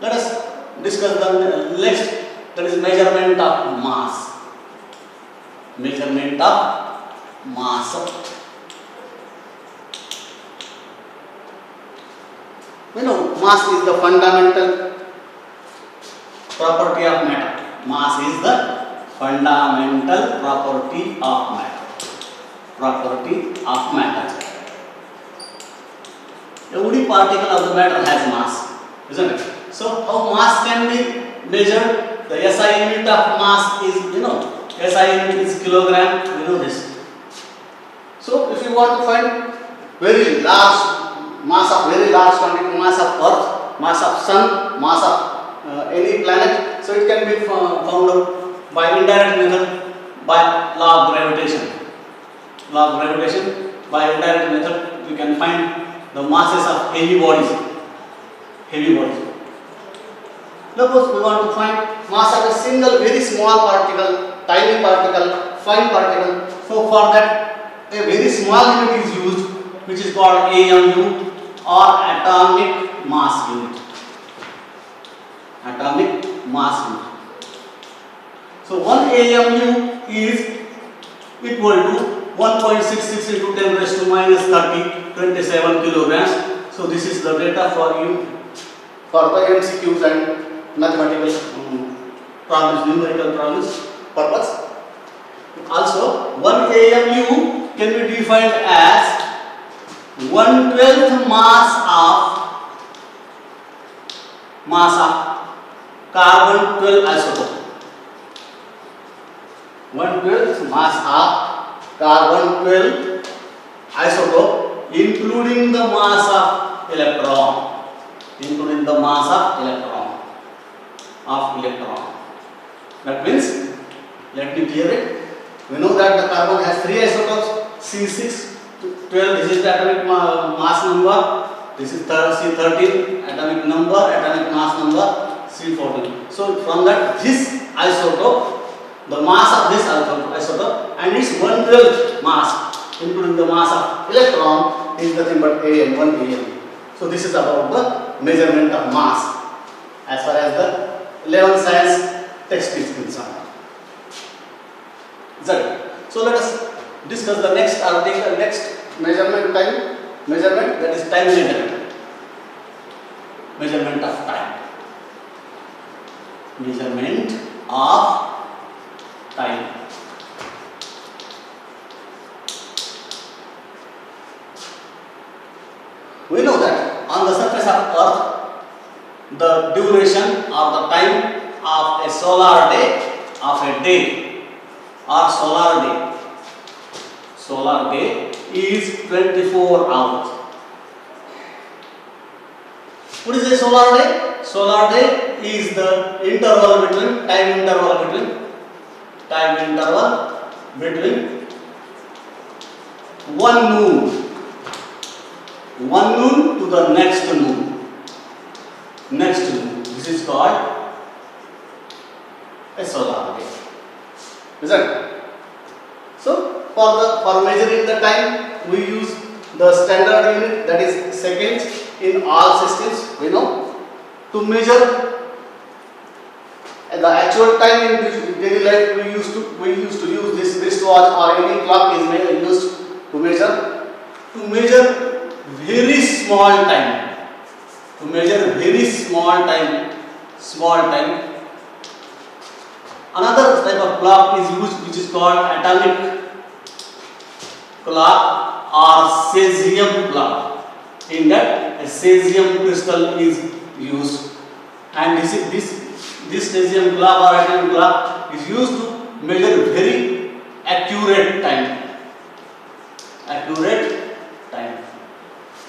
Let us discuss the next, that is measurement of mass. Measurement of mass. We know mass is the fundamental property of matter. Mass is the fundamental property of matter. Property of matter. Every particle of the matter has mass, isn't it? So how mass can be measured? The SI unit of mass is, SI unit is kilogram. We know this. So if you want to find very large mass of very large quantity, mass of Earth, mass of Sun, mass of any planet, so it can be found out by indirect method, by law of gravitation. Law of gravitation, by indirect method, we can find the masses of heavy bodies. Heavy bodies. Suppose we want to find mass of a single very small particle, tiny particle, fine particle. So for that, a very small unit is used, which is called AMU or atomic mass unit. Atomic mass unit. So 1 AMU is equal to 1.66 into 10 raised to minus 30, 27 kilograms. So this is the data for you for the MCQs and mathematical problems, numerical problems purpose. Also, 1 AMU can be defined as 1/12 mass of carbon 12 isotope. 1/12 mass of carbon 12 isotope, including the mass of electron. Including the mass of electron. That means, let me clear it. We know that the carbon has 3 isotopes, C6, 12, this is the atomic mass number, this is C13, atomic number, atomic mass number, C14. So from that, this isotope, the mass of this isotope and its 1/12 mass, including the mass of electron, is nothing but AM, 1 AM. So this is about the measurement of mass as far as the 11th science text is concerned. So let us discuss the next article, next measurement, that is time measurement. Measurement of time. Measurement of time. We know that on the surface of Earth, the duration or the time of a solar day, solar day is 24 hours. What is a solar day? Solar day is the time interval between one noon to the next noon. This is called a solar day. Isn't it? So for measuring the time, we use the standard unit, that is seconds, in all systems. We know to measure the actual time in daily life, we used to use this wristwatch or any clock is used to measure very small time. Another type of clock is used, which is called atomic clock or cesium clock. In that, a cesium crystal is used, and this cesium clock or atomic clock is used to measure very accurate time.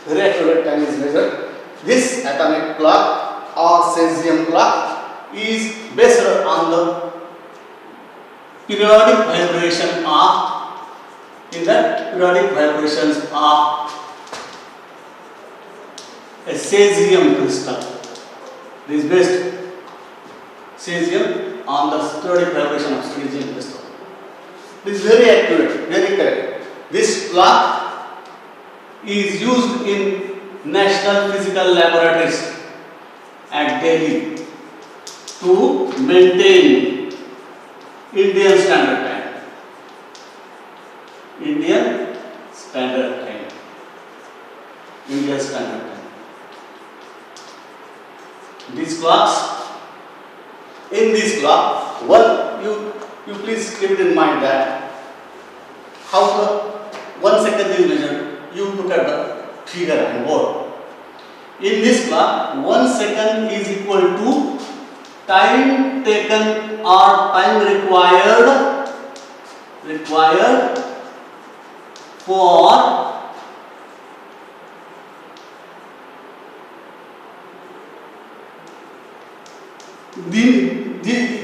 Very accurate time is measured. This atomic clock or cesium clock is based on the periodic vibration vibrations of a cesium crystal. This is based cesium on the periodic vibration of cesium crystal. This is very accurate, very correct. This clock is used in National Physical Laboratories at Delhi to maintain Indian Standard Time. Indian Standard Time. Indian Standard Time. These clocks, in this clock, you please keep it in mind that how the 1 second is measured. You look at the figure and board. In this clock, 1 second is equal to time taken or time required for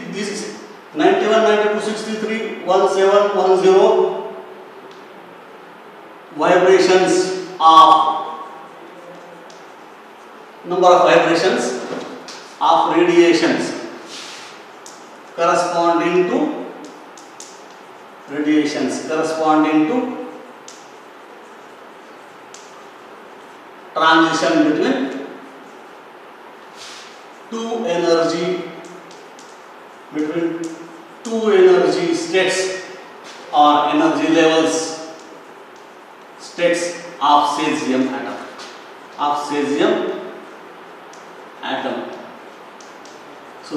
this 91, 92, 63, 1710 vibrations of number of vibrations of radiations corresponding to transition between two energy states or energy levels, states of cesium atom. So,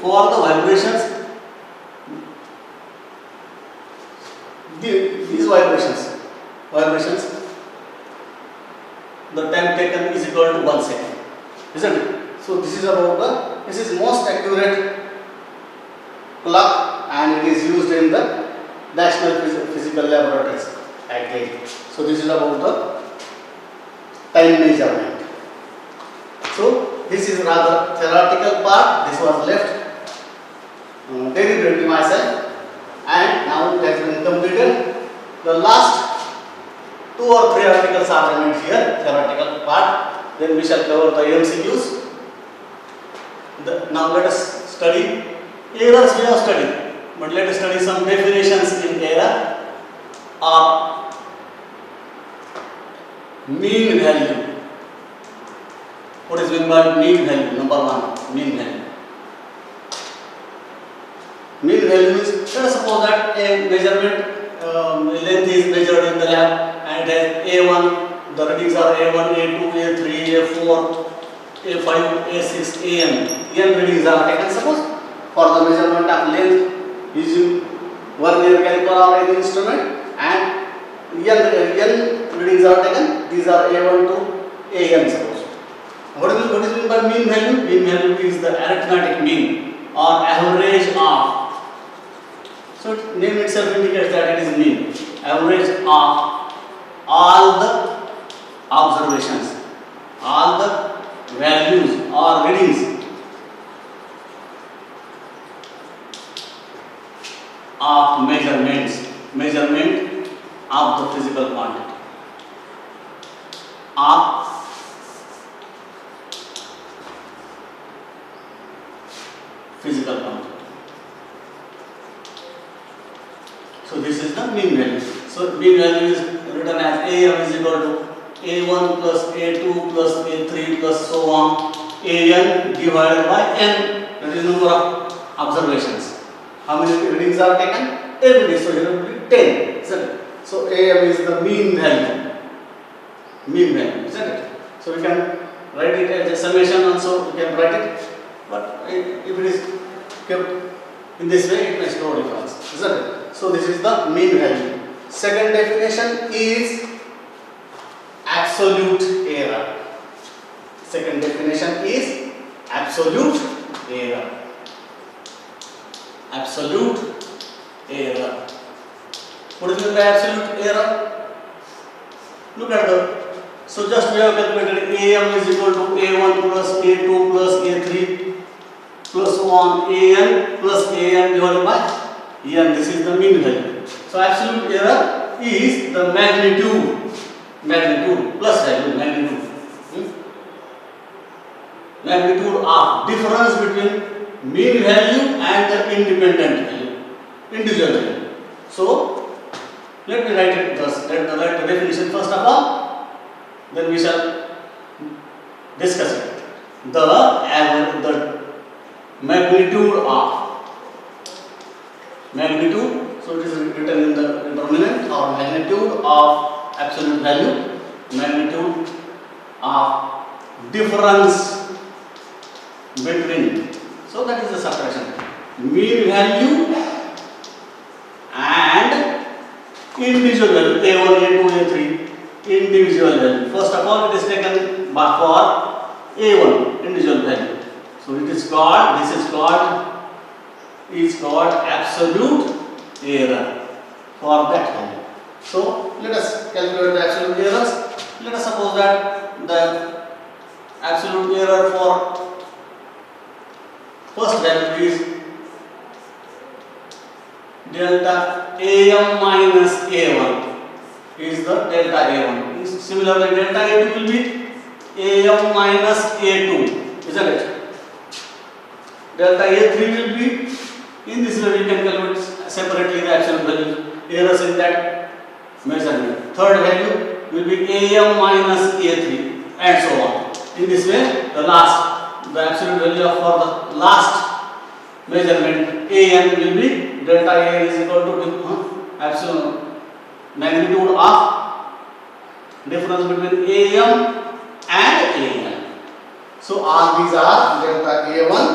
for the vibrations, these vibrations, the time taken is equal to 1 second, isn't it? So this is most accurate clock, and it is used in the National Physical Laboratories at Delhi. So this is about the time measurement. So this is rather theoretical part. This was left deliberately myself, and now it has been completed. The last 2 or 3 articles are remaining here, theoretical part. Then we shall cover the MCQs. Now let us study errors. We have studied, but let us study some definitions in error. Or mean value. What is meant by mean value? Number 1, mean value. Mean value is, let us suppose that a measurement length is measured in the lab, and it has A1, the readings are A1, A2, A3, A4, A5, A6, AN. N readings are taken. Suppose for the measurement of length using vernier caliper or any instrument, and N readings are taken. These are A1 to AN. Suppose. What is meant by mean value? Mean value is the arithmetic mean or average of. So name itself indicates that it is mean. Average of all the observations, all the values or readings of measurement of the physical quantity, of physical quantity. So this is the mean value. So mean value is written as AM is equal to A1 plus A2 plus A3 plus so on, AN divided by N, that is number of observations. How many readings are taken? Every day. So here will be 10, isn't it? So AM is the mean value. Mean value, isn't it? So we can write it as a summation also, we can write it. But if it is kept in this way, it makes no difference, isn't it? So this is the mean value. Second definition is absolute error. Second definition is absolute error. Absolute error. What is meant by absolute error? Look at so just we have calculated AM is equal to A1 plus A2 plus A3 plus so on, AN plus AN divided by N. This is the mean value. So absolute error is the magnitude plus value, magnitude of difference between mean value and the independent value, individual value. So let me write it thus. Let me write the definition first of all. Then we shall discussing the magnitude of so it is written in the determinant or magnitude of absolute value, magnitude of difference between, so that is the subtraction, mean value and individual value, A1, A2, A3, individual value. First of all, it is taken for A1, individual value. So it is called, this is called absolute error for that value. So let us calculate the absolute errors. Let us suppose that the absolute error for first value is delta AM minus A1 is the delta A1. Similarly, delta A2 will be AM minus A2, isn't it? Delta A3 will be, in this way we can calculate separately the absolute value errors in that measurement. Third value will be AM minus A3 and so on. In this way, the absolute value for the last measurement AN will be delta A is equal to absolute magnitude of difference between AM and AN. So all these are delta A1,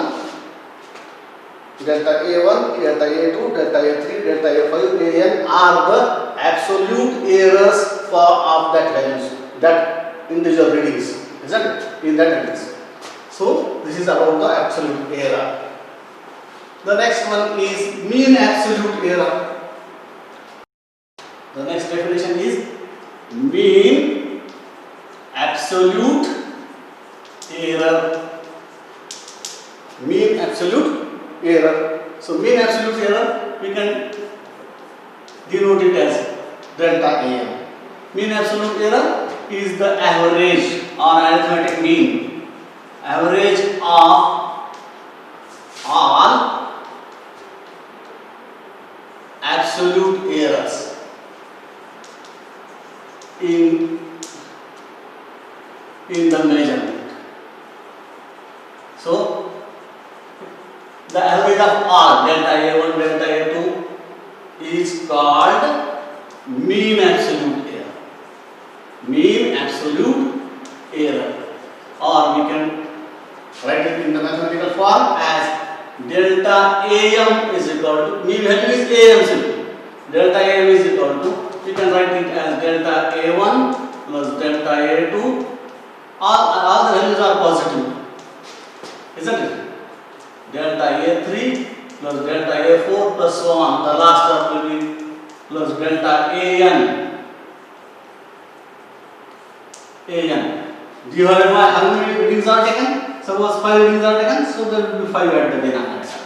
delta A1, delta A2, delta A3, delta A5, AN are the absolute errors of that values, that individual readings, isn't it? In that readings. So this is about the absolute error. The next one is mean absolute error. The next definition is mean absolute error. Mean absolute error. So mean absolute error we can denote it as delta AM. Mean absolute error is the average or arithmetic mean, average of all absolute errors in the measurement. So the average of all delta A1, delta A2 is called mean absolute error. Mean absolute error, or we can write it in the mathematical form as delta AM is equal to, mean value is AM simple. Delta AM is equal to, we can write it as delta A1 plus delta A2. All the values are positive, isn't it? Delta A3 plus delta A4 plus so on. The last term will be plus delta AN. Do you have how many readings are taken? Suppose 5 readings are taken, so there will be 5 at the denominator.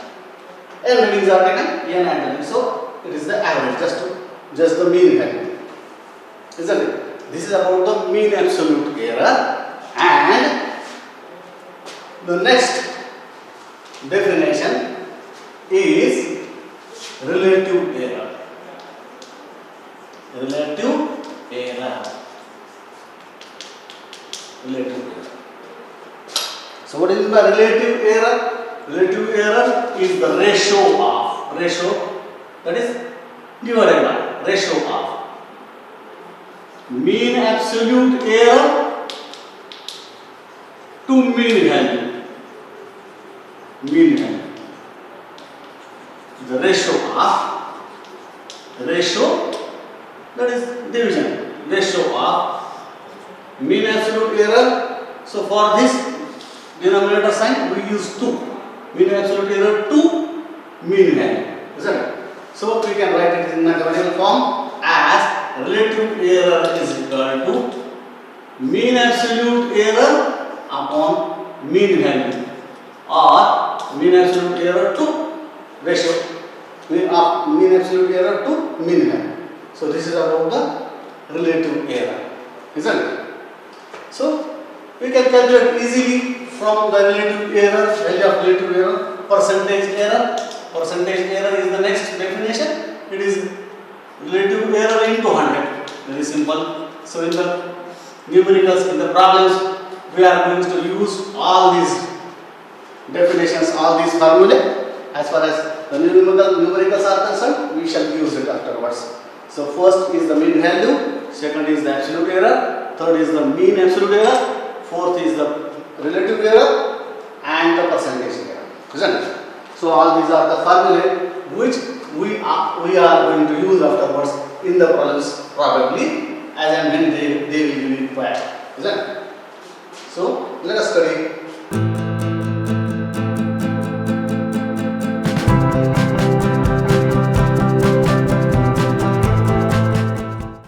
N readings are taken, N at the, so it is the average, just the mean value, isn't it? This is about the mean absolute error. And the next definition is relative error. Relative error. So what is the relative error? Relative error is the ratio that is divided by ratio of mean absolute error to mean value. The ratio that is division, ratio of mean absolute error. So for this denominator sign we use 2, mean absolute error to mean value, isn't it? So we can write it in mathematical form as relative error is equal to mean absolute error upon mean value, or mean absolute error to ratio, mean absolute error to mean value. So this is about the relative error, isn't it? So we can calculate easily from the relative error, value of relative error, percentage error. Percentage error is the next definition. It is relative error into 100. Very simple. So in the numericals, in the problems, we are going to use all these definitions, all these formulae. As far as the numericals are concerned, we shall use it afterwards. So first is the mean value, second is the absolute error, third is the mean absolute error, fourth is the relative error, and the percentage error. Isn't it? So all these are the formulae which we are going to use afterwards in the problems, probably as and when they will be required. Isn't it? So let us study